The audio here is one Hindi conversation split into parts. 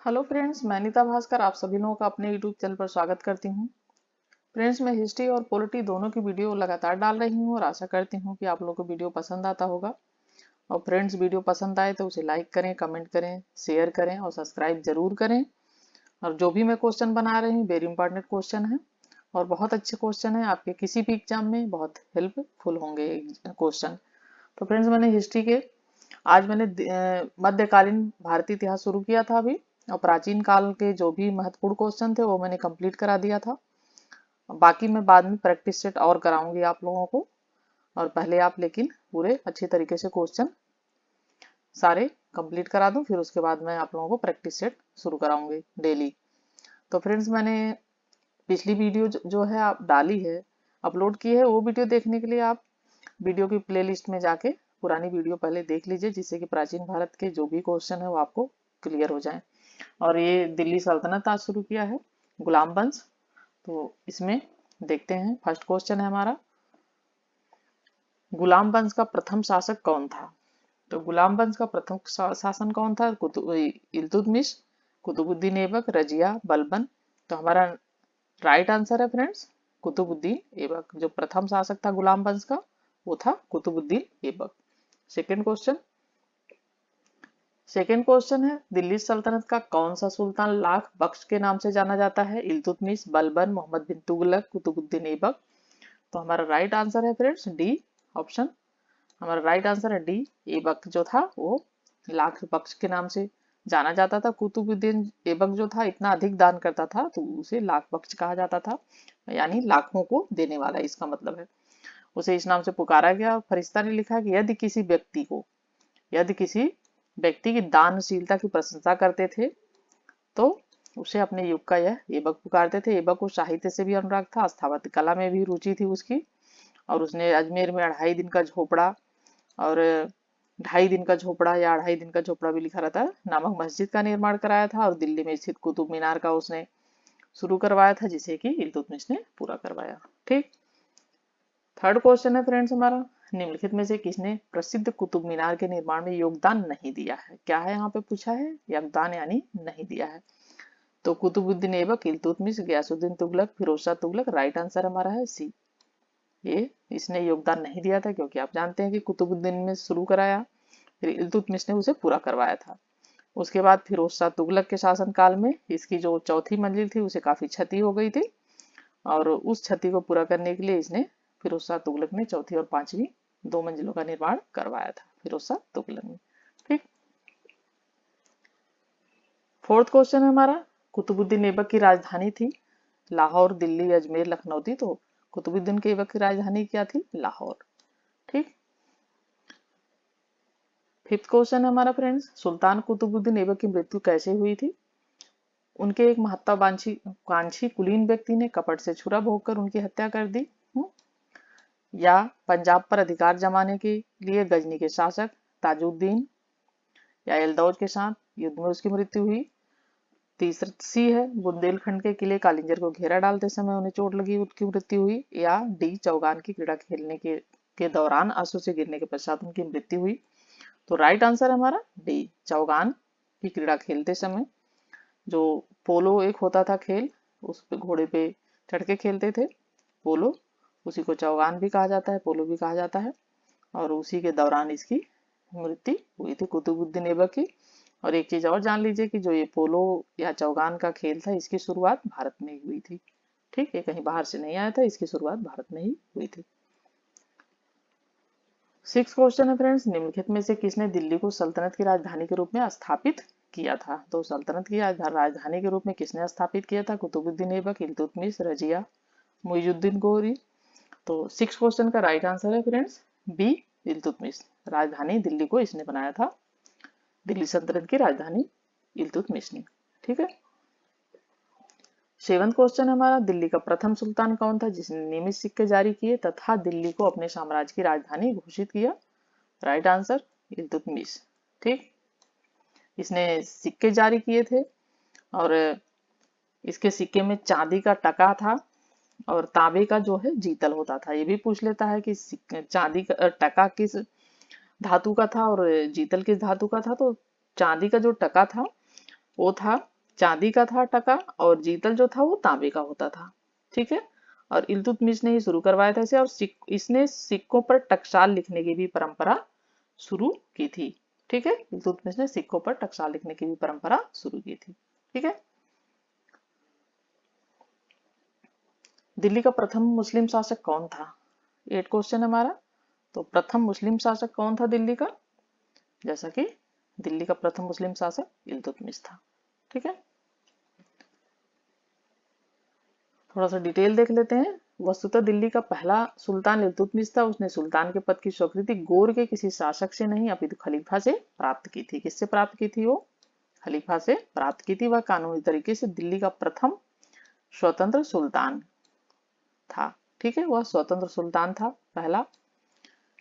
हेलो फ्रेंड्स, मैं नीता भास्कर आप सभी लोगों का अपने यूट्यूब चैनल पर स्वागत करती हूँ। फ्रेंड्स, मैं हिस्ट्री और पॉलिटी दोनों की वीडियो लगातार डाल रही हूँ और आशा करती हूँ कि आप लोगों को वीडियो पसंद आता होगा। और फ्रेंड्स, वीडियो पसंद आए तो उसे लाइक करें, कमेंट करें, शेयर करें और सब्सक्राइब जरूर करें। और जो भी मैं क्वेश्चन बना रही हूँ वेरी इंपॉर्टेंट क्वेश्चन है और बहुत अच्छे क्वेश्चन है, आपके किसी भी एग्जाम में बहुत हेल्पफुल होंगे क्वेश्चन। तो फ्रेंड्स, मैंने हिस्ट्री के आज मैंने मध्यकालीन भारतीय इतिहास शुरू किया था अभी। और प्राचीन काल के जो भी महत्वपूर्ण क्वेश्चन थे वो मैंने कंप्लीट करा दिया था। बाकी मैं बाद में प्रैक्टिस सेट और कराऊंगी आप लोगों को। और पहले आप लेकिन पूरे अच्छी तरीके से क्वेश्चन सारे कंप्लीट करा दूं, फिर उसके बाद मैं आप लोगों को प्रैक्टिस सेट शुरू कराऊंगी डेली। तो फ्रेंड्स, मैंने पिछली वीडियो जो है आप डाली है, अपलोड की है, वो वीडियो देखने के लिए आप वीडियो की प्लेलिस्ट में जाके पुरानी वीडियो पहले देख लीजिए, जिससे कि प्राचीन भारत के जो भी क्वेश्चन है वो आपको क्लियर हो जाए। और ये दिल्ली सल्तनत आज शुरू किया है, गुलाम वंश। तो इसमें देखते हैं, फर्स्ट क्वेश्चन है हमारा, गुलाम वंश का प्रथम शासक कौन था? तो गुलाम वंश का प्रथम शासन कौन था? इल्तुतमिश, कुतुबुद्दीन ऐबक, रजिया, बलबन। तो हमारा राइट आंसर है फ्रेंड्स कुतुबुद्दीन ऐबक। जो प्रथम शासक था गुलाम वंश का वो था कुतुबुद्दीन ऐबक। सेकेंड क्वेश्चन, है दिल्ली सल्तनत का कौन सा सुल्तान लाख बख्श के नाम से जाना जाता है? इल्तुतमिश, बलबन, मोहम्मद बिन तुगलक, कुतुबुद्दीन ऐबक। तो हमारा राइट आंसर है फ्रेंड्स डी ऑप्शन। हमारा राइट आंसर है डी, ऐबक जो था वो लाख बख्श के नाम से जाना जाता था। कुतुबुद्दीन ऐबक जो था इतना अधिक दान करता था तो उसे लाख बख्श कहा जाता था, यानी लाखों को देने वाला इसका मतलब है। उसे इस नाम से पुकारा गया। फरिश्ता ने लिखा कि यदि किसी व्यक्ति की दानशीलता की प्रशंसा करते थे तो उसे अपने युग का यह ऐबक पुकारते थे। ऐबक को साहित्य से भी अनुराग था, स्थापत्य कला में भी रुचि थी उसकी। और उसने अजमेर में 2.5 दिन का झोपड़ा या 2.5 दिन का झोपड़ा भी लिखा रहता है नामक मस्जिद का निर्माण कराया था। और दिल्ली में स्थित कुतुब मीनार का उसने शुरू करवाया था, जिसे कि इल्तुतमिश ने पूरा करवाया। ठीक। थर्ड क्वेश्चन है फ्रेंड्स हमारा, निम्नलिखित में से किसने प्रसिद्ध कुतुब मीनार के निर्माण में योगदान नहीं दिया है? क्या है यहाँ पे पूछा है, योगदान यानी नहीं दिया है। तो कुतुबुद्दीन ऐबक, इल्तुतमिश, गयासुद्दीन तुगलक, फिरोज शाह तुगलक। राइट आंसर हमारा है सी, ये इसने योगदान नहीं दिया था, क्योंकि आप जानते हैं कि कुतुबुद्दीन ने शुरू कराया, फिर इल्तुतमिश ने उसे पूरा करवाया था। उसके बाद फिरोज शाह तुगलक के शासनकाल में इसकी जो चौथी मंजिल थी उसे काफी क्षति हो गई थी, और उस क्षति को पूरा करने के लिए इसने फिरोज शाह तुगलक ने चौथी और पांचवी 2 मंजिलों का निर्माण करवाया था, फिरोज शाह तुगलक ने। ठीक। फोर्थ क्वेश्चन है हमारा, कुतुबुद्दीन ऐबक की राजधानी थी लाहौर, दिल्ली, अजमेर, लखनऊ थी। तो कुतुबुद्दीन के ऐबक की राजधानी क्या थी? लाहौर। ठीक। फिफ्थ क्वेश्चन है हमारा फ्रेंड्स, सुल्तान कुतुबुद्दीन ऐबक की मृत्यु कैसे हुई थी? उनके एक महत्वाकांक्षी कांक्षी कुलीन व्यक्ति ने कपट से छुरा भोंककर उनकी हत्या कर दी। या पंजाब पर अधिकार जमाने के लिए गजनी के शासक ताजुद्दीन या एलदौज के साथ युद्ध में उसकी मृत्यु हुई। तीसरा सी है, बुंदेलखंड के किले कालिंजर को घेरा डालते समय उन्हें चोट लगी, उनकी मृत्यु हुई। या डी, चौगान की क्रीड़ा खेलने के दौरान आंसू से गिरने के पश्चात उनकी मृत्यु हुई। तो राइट आंसर हमारा डी, चौगान की क्रीड़ा खेलते समय, जो पोलो एक होता था खेल, उस पे घोड़े पे चढ़ के खेलते थे पोलो, उसी को चौगान भी कहा जाता है, पोलो भी कहा जाता है। और उसी के दौरान इसकी मृत्यु हुई थी कुतुबुद्दीन ऐबक की। और एक चीज और जान लीजिए कि जो ये पोलो या चौगान का खेल था इसकी शुरुआत भारत में ही हुई थी। ठीक, ये कहीं बाहर से नहीं आया था, इसकी शुरुआत भारत में ही हुई थी। सिक्स क्वेश्चन है फ्रेंड्स, निम्नलिखित में से किसने दिल्ली को सल्तनत की राजधानी के रूप में स्थापित किया था? तो सल्तनत की राजधानी के रूप में किसने स्थापित किया था? कुतुबुद्दीन ऐबक, इल्तुतमिश, रजिया, मुइजुद्दीन गोरी। तो सिक्स क्वेश्चन का राइट आंसर है फ्रेंड्स बी, इल्तुतमिश। राजधानी दिल्ली को इसने बनाया था, दिल्ली सल्तनत की राजधानी इल्तुतमिश ने। ठीक है। सेवंथ क्वेश्चन हमारा, दिल्ली का प्रथम सुल्तान कौन था जिसने नियमित सिक्के जारी किए तथा दिल्ली को अपने साम्राज्य की राजधानी घोषित किया? Right answer Iltutmish. ठीक, इसने सिक्के जारी किए थे और इसके सिक्के में चांदी का टका था और तांबे का जो है जीतल होता था। ये भी पूछ लेता है कि चांदी का टका किस धातु का था और जीतल किस धातु का था। तो चांदी का जो टका था वो था चांदी का था टका, और जीतल जो था वो तांबे का होता था। ठीक है, और इल्तुतमिश ने ही शुरू करवाया था इसे, और इसने सिक्कों पर टकसाल लिखने की भी परंपरा शुरू की थी। ठीक है, इल्तुतमिश ने सिक्कों पर टकसाल लिखने की भी परंपरा शुरू की थी। ठीक है, दिल्ली का प्रथम मुस्लिम शासक कौन था? 8 क्वेश्चन हमारा। तो प्रथम मुस्लिम शासक कौन था दिल्ली का? जैसा कि दिल्ली का प्रथम मुस्लिम शासक इल्तुतमिश था। ठीक है, थोड़ा सा डिटेल देख लेते हैं। वस्तुतः दिल्ली का पहला सुल्तान इल्तुतमिश था। उसने सुल्तान के पद की स्वीकृति गोर के किसी शासक से नहीं अपितु खलीफा से प्राप्त की थी। किससे प्राप्त की थी वो? खलीफा से प्राप्त की थी। वह कानूनी तरीके से दिल्ली का प्रथम स्वतंत्र सुल्तान था। ठीक है, वह स्वतंत्र सुल्तान था पहला,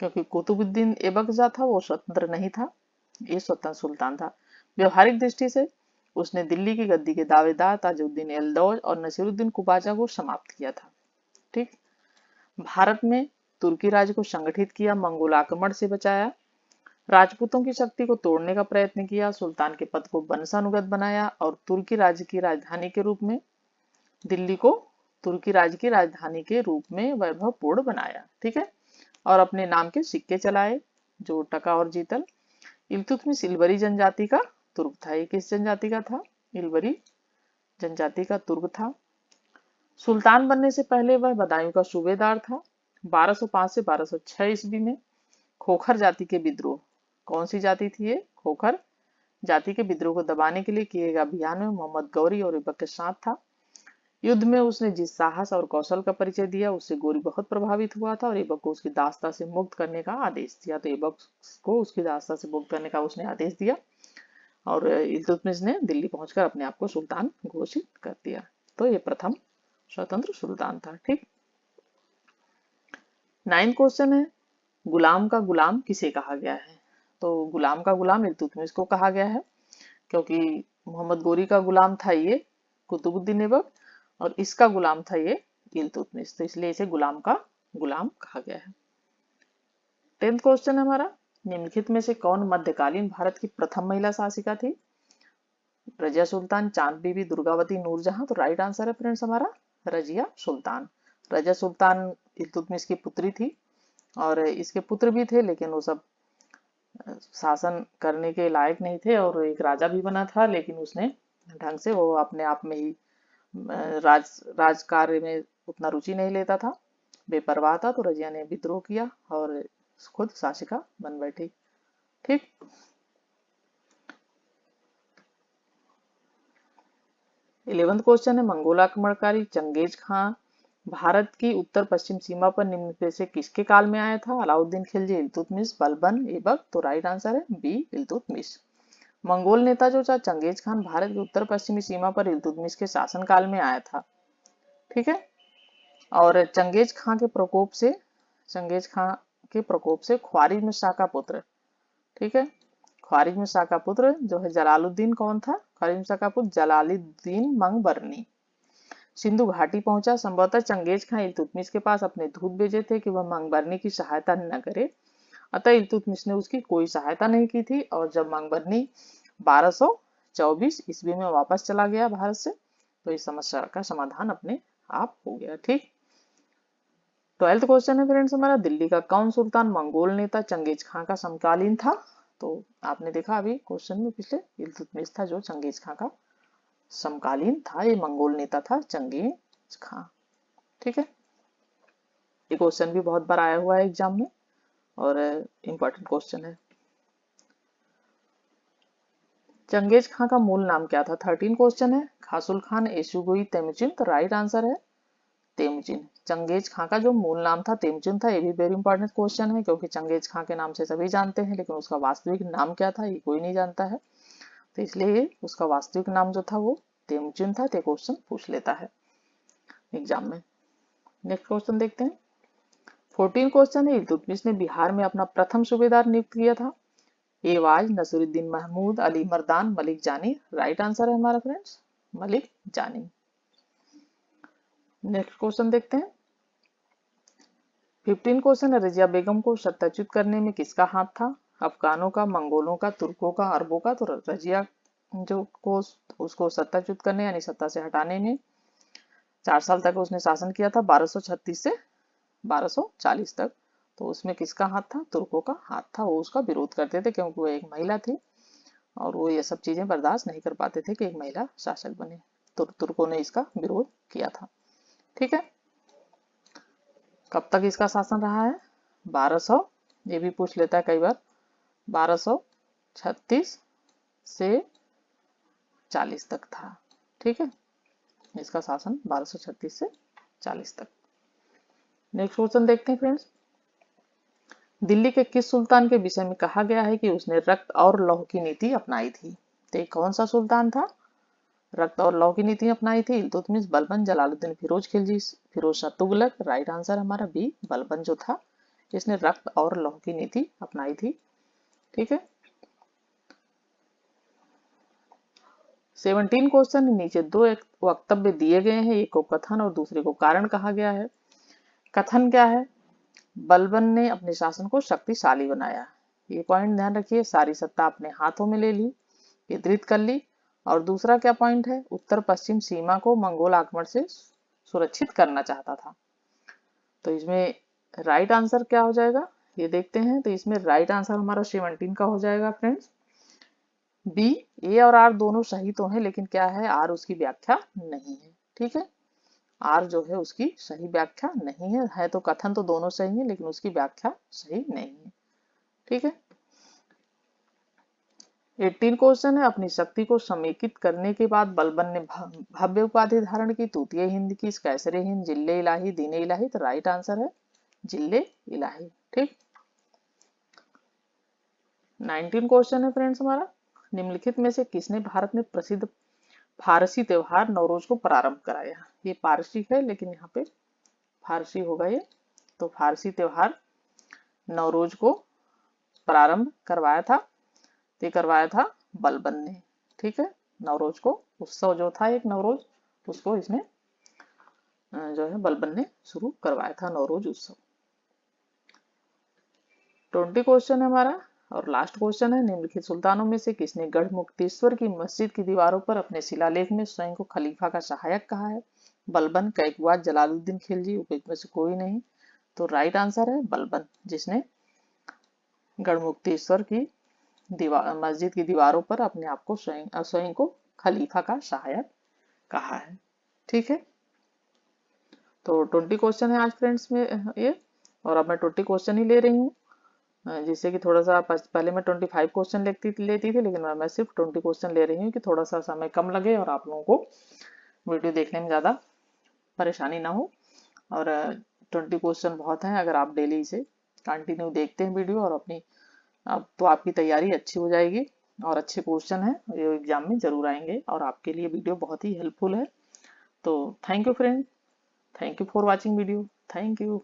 क्योंकि कुतुबुद्दीन ऐबक था वो स्वतंत्र नहीं था, ये स्वतंत्र सुल्तान था। व्यवहारिक दृष्टि से उसने दिल्ली की गद्दी के दावेदार ताजुद्दीन एल्दौज और नसीरुद्दीन कुबाचा को समाप्त किया था। ठीक, भारत में तुर्की राज्य को संगठित किया, मंगोल आक्रमण से बचाया, राजपूतों की शक्ति को तोड़ने का प्रयत्न किया, सुल्तान के पद को वंशानुगत बनाया, और तुर्की राज्य की राजधानी के रूप में दिल्ली को तुर्की राज्य की राजधानी के रूप में वैभवपूर्ण बनाया। ठीक है, और अपने नाम के सिक्के चलाए, जो टका और जीतल। इल्तुतमिश इल्बरी जनजाति का तुर्क था। ये किस जनजाति का था? इल्बरी जनजाति का तुर्क था। सुल्तान बनने से पहले वह बदायूं का सूबेदार था। 1205 से 1206 ईस्वी में खोखर जाति के विद्रोह, कौन सी जाति थी ये? खोखर जाति के विद्रोह को दबाने के लिए किए गए अभियान में मोहम्मद गौरी और ऐबक के साथ था। युद्ध में उसने जिस साहस और कौशल का परिचय दिया, उससे गौरी बहुत प्रभावित हुआ था और ऐबक को उसकी दासता से मुक्त करने का आदेश दिया। तो ऐबक को उसकी दासता से मुक्त करने का उसने आदेश दिया, और इल्तुतमिश ने दिल्ली पहुंचकर अपने आप को सुल्तान घोषित कर दिया। तो ये प्रथम स्वतंत्र सुल्तान था। ठीक, 9 क्वेश्चन है, गुलाम का गुलाम किसे कहा गया है? तो गुलाम का गुलाम इल्तुतमिश को कहा गया है, क्योंकि मोहम्मद गौरी का गुलाम था ये कुतुबुद्दीन ऐबक, और इसका गुलाम था ये इल्तुतमिश, तो इसलिए इसे गुलाम का गुलाम कहा गया है। 10th क्वेश्चन हमारा, निम्नलिखित में से कौन मध्यकालीन भारत की प्रथम महिला शासिका थी? रजिया सुल्तान, चांद बीबी, दुर्गावती, नूरजहां। तो राइट आंसर है फ्रेंड्स हमारा रजिया सुल्तान। रजिया सुल्तान इल्तुतमिश की पुत्री थी, और इसके पुत्र भी थे, लेकिन वो सब शासन करने के लायक नहीं थे, और एक राजा भी बना था, लेकिन उसने ढंग से वो अपने आप में ही राज कार्य में उतना रुचि नहीं लेता था, बेपरवाह था। तो रजिया ने विद्रोह किया और खुद शासिका बन बैठी। ठीक, 11th क्वेश्चन है, मंगोल आक्रमणकारी चंगेज खां भारत की उत्तर पश्चिम सीमा पर निम्न में से किसके काल में आया था? अलाउद्दीन खिलजी, इल्तुतमिश, बलबन, ऐबक। तो राइट आंसर है बी, इल्तुतमिश। मंगोल नेता जो था चंगेज खान भारत की उत्तर पश्चिमी सीमा पर इल्तुतमिश के शासनकाल में आया था। ठीक है, और चंगेज खां के प्रकोप से ख्वारिज में शाह का पुत्र, ठीक है, ख्वारिज में शाह का पुत्र जो है जलालुद्दीन, कौन था ख्वारिज में शाह का पुत्र? जलालुद्दीन मंगबरनी, सिंधु घाटी पहुंचा। संभवतः चंगेज खां इल्तुतमिश के पास अपने दूत भेजे थे कि वह मंगबरनी की सहायता न करे, अतः इल्तुतमिश ने उसकी कोई सहायता नहीं की थी। और जब मंगबरनी 1224 ईस्वी में वापस चला गया भारत से, तो इस समस्या का समाधान अपने आप हो गया। ठीक, 12th क्वेश्चन है फ्रेंड्स हमारा, दिल्ली का कौन सुल्तान मंगोल नेता चंगेज खां का समकालीन था? तो आपने देखा अभी क्वेश्चन में पिछले, इल्तुतमिश था जो चंगेज खां का समकालीन था, ये मंगोल नेता था चंगेज खां। ठीक है, ये क्वेश्चन भी बहुत बार आया हुआ है एग्जाम में, और इंपॉर्टेंट क्वेश्चन है। चंगेज खां का मूल नाम क्या था? 13 क्वेश्चन है, खासुल खान, एशुगोई, तेमुजिन। तो राइट आंसर है तेमुजिन। चंगेज खां का जो मूल नाम था तेमुजिन था। ये भी वेरी इंपॉर्टेंट क्वेश्चन है, क्योंकि चंगेज खां के नाम से सभी जानते हैं, लेकिन उसका वास्तविक नाम क्या था ये कोई नहीं जानता है, तो इसलिए उसका वास्तविक नाम जो था वो तेमुजिन था। तो क्वेश्चन पूछ लेता है एग्जाम में। नेक्स्ट क्वेश्चन देखते हैं। 14 क्वेश्चन है, इल्तुतमिश ने बिहार में अपना प्रथम सूबेदार नियुक्त किया था? एवाज, नसरुद्दीन महमूद, अली मर्दान, मलिक जानी। राइट आंसर है हमारा फ्रेंड्स मलिक जानी। नेक्स्ट क्वेश्चन देखते हैं। 15 क्वेश्चन है, रजिया बेगम को सत्याच्युत करने में किसका हाथ था? अफगानों का, मंगोलों का, तुर्कों का, अरबों का। तो रजिया जो को उसको सत्ताच्युत करने यानी सत्ता से हटाने में 4 साल तक उसने शासन किया था, 1236 से 1240 तक। तो उसमें किसका हाथ था? तुर्कों का हाथ था। वो उसका विरोध करते थे क्योंकि वो एक महिला थी और वो ये सब चीजें बर्दाश्त नहीं कर पाते थे कि एक महिला शासक बने। तो तुर्कों ने इसका विरोध किया था। ठीक है, कब तक इसका शासन रहा है? 1200, ये भी पूछ लेता है कई बार, 1236 से 40 तक था। ठीक है, इसका शासन 1236 से 40 तक। नेक्स्ट क्वेश्चन देखते हैं फ्रेंड्स। दिल्ली के किस सुल्तान के विषय में कहा गया है कि उसने रक्त और लौह की नीति अपनाई थी? तो कौन सा सुल्तान था रक्त और लौह की नीति अपनाई थी? इल्तुतमिश, बलबन, जलालुद्दीन फिरोज खिलजी, फिरोज शाह तुगलक। राइट आंसर हमारा बी, बलबन जो था इसने रक्त और लौह की नीति अपनाई थी। ठीक है, 17 क्वेश्चन। नीचे दो एक वक्तव्य दिए गए हैं, एक को कथन और दूसरे को कारण कहा गया है। कथन क्या है? बलबन ने अपने शासन को शक्तिशाली बनाया, ये पॉइंट ध्यान रखिए। सारी सत्ता अपने हाथों में ले ली, वितरित कर ली। और दूसरा क्या पॉइंट है? उत्तर पश्चिम सीमा को मंगोल आक्रमण से सुरक्षित करना चाहता था। तो इसमें राइट आंसर क्या हो जाएगा ये देखते हैं। तो इसमें राइट आंसर हमारा 17 का हो जाएगा फ्रेंड्स, बी। ए और आर दोनों सही तो हैं, लेकिन क्या है, आर उसकी व्याख्या नहीं है। ठीक है, आर जो है उसकी सही व्याख्या नहीं है तो कथन तो दोनों सही है लेकिन उसकी व्याख्या सही नहीं है। ठीक है, 18 क्वेश्चन है। अपनी शक्ति को समेकित करने के बाद बलबन ने भव्य उपाधि धारण की, तूतीय हिंद की, कैसरे हिंद, जिले इलाही, दीने इलाही। तो राइट आंसर है जिले इलाही। ठीक, 19 क्वेश्चन है फ्रेंड्स हमारा। निम्नलिखित में से किसने भारत में प्रसिद्ध फारसी त्योहार नवरोज को प्रारंभ कराया? ये पारसी है लेकिन यहाँ पे फारसी होगा ये। तो फारसी त्योहार नवरोज को प्रारंभ करवाया था, ये करवाया था बलबन ने। ठीक है, नवरोज को उत्सव जो था एक नवरोज, उसको इसने जो है बलबन ने शुरू करवाया था, नवरोज उत्सव। 20 क्वेश्चन है हमारा और लास्ट क्वेश्चन है। निम्नलिखित सुल्तानों में से किसने गढ़मुक्तेश्वर की मस्जिद की दीवारों पर अपने शिलालेख में स्वयं को खलीफा का सहायक कहा है? बलबन, कैकवाद, जलालुद्दीन खिलजी। उपयुक्त में से कोई नहीं। तो राइट आंसर है बलबन, जिसने गढ़मुक्तेश्वर की मस्जिद की दीवारों पर अपने आप को स्वयं को खलीफा का सहायक कहा है। ठीक है, तो 20 क्वेश्चन है आज फ्रेंड्स में ये, और अब मैं 20 क्वेश्चन ही ले रही हूँ, जिससे कि थोड़ा सा पहले मैं 25 क्वेश्चन लेती थी लेकिन मैं सिर्फ 20 क्वेश्चन ले रही हूँ कि थोड़ा सा समय कम लगे और आप लोगों को वीडियो देखने में ज़्यादा परेशानी ना हो। और 20 क्वेश्चन बहुत हैं, अगर आप डेली इसे कंटिन्यू देखते हैं वीडियो और अपनी तो आपकी तैयारी अच्छी हो जाएगी और अच्छे क्वेश्चन हैं ये एग्जाम में जरूर आएंगे और आपके लिए वीडियो बहुत ही हेल्पफुल है। तो thank you friend, thank you for watching video, thank you.